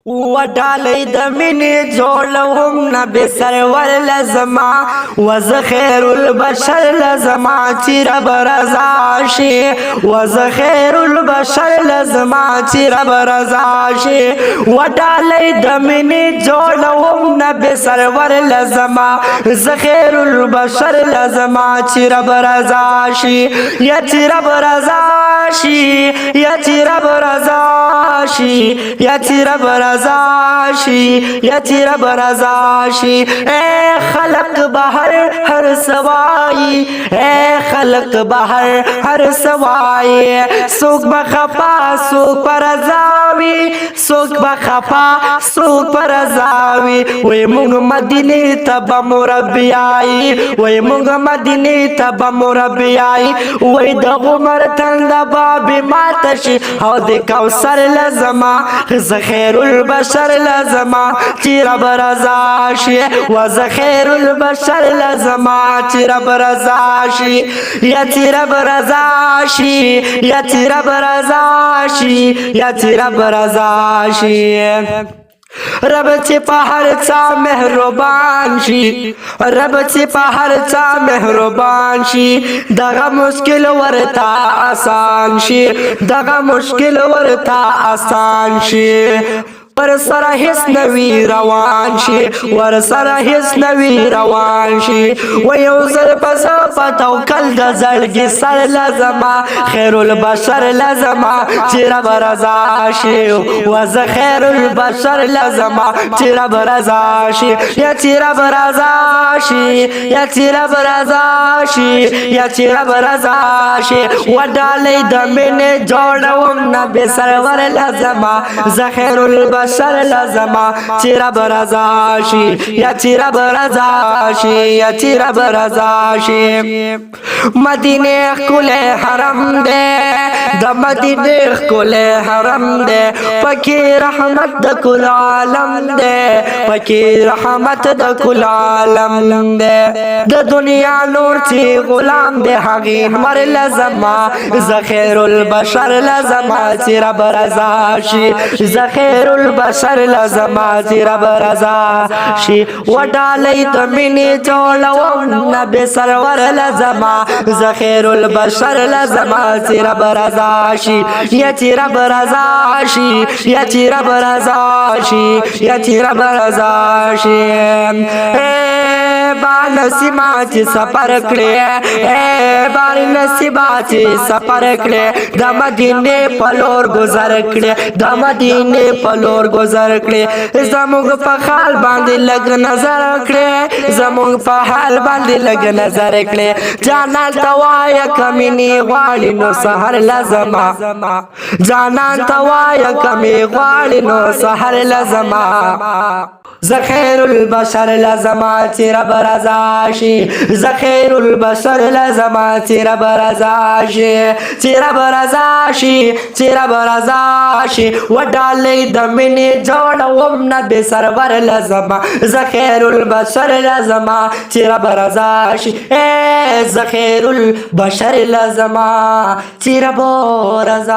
وډالۍ د مینې جوړوم نبی سرور لزما وز خیر البشر لزما چې رب رضا شي وز خیر البشر لزما چې رب رضا شي وډالۍ د مینې جوړوم نبی سرور لزما ز خیر البشر لزما چې رب رضا شي یا چې رب رضا شي یا چې رب رضا شي یا چې رب رضا شي یا چې رب رضا شي اے خلق بهر هر سوای اے خلق بهر هر سوای سوق بخفا سوق پر رضاوي سوق بخفا سوق پر رضاوي وای موږ مدینه ته مربیای وای موږ مدینه ته مربیای وای د عمر تند باب ماتشي او د کوثر لزما خیر البشر لزما چې رب رضا شي وز خیر البشر لزما چې رب رضا شي یا چې رب رضا شي یا چې رب رضا شي یا چې رب رضا شي رب چې په هر څه مهربان شي رب چې په هر څه مهربان شي دغه مشکل ورته آسان شي دغه مشکل ورته آسان شي ور سره هیڅ نوی روان شي ور سره هیڅ نوی روان شي و یو زر پس په توکل د زړګي سر لزما خیر البشر لزما چې رب رضا شي و ز خیر البشر لزما چې رب رضا شي یا چې رب رضا شي یا چې رب رضا شي یا چې رب رضا شي وډالۍ د مینې جوړوم نبی سرور لزما ز خیر البشر لزما چې رب رضا شي یا چې رب رضا شي یا چې رب رضا شي مدینه ښکلی حرم دی د مدینه ښکلی حرم دی پکې رحمت د کل عالم دی پکې رحمت د کل عالم دی د دنیا نور چې غلام دی هغې نور لزما ز خیر البشر لزما چې رب رضا شي ز خیر البشر لزما چې رب رضا شي وډالۍ د مینې جوړوم نبی سرور لزما ز خیر البشر لزما چې رب رضا شي یا چې رب رضا شي یا چې رب رضا شي یا چې رب رضا شي بار نصیبا چې سفر کړې اے بار نصیبا چې سفر کړې د مدینه په لور گذر کړې د مدینه په لور گذر کړې زموږ په حال باندې لګ نظر کړې زموږ په حال باندې لګ نظر کړې جانان توای کمنی غواړي نو سحر لزما جانان توای کمنی غواړي نو سحر لزما ز خیر البشر لزما چې رب رضا شي ز خیر البشر لزما چې رب رضا شي چې رب رضا شي چې رب رضا شي وډالۍ د مینې جوړوم نبی سرور لزما ز خیر البشر لزما چې رب رضا شي ز خیر البشر لزما چې رب رضا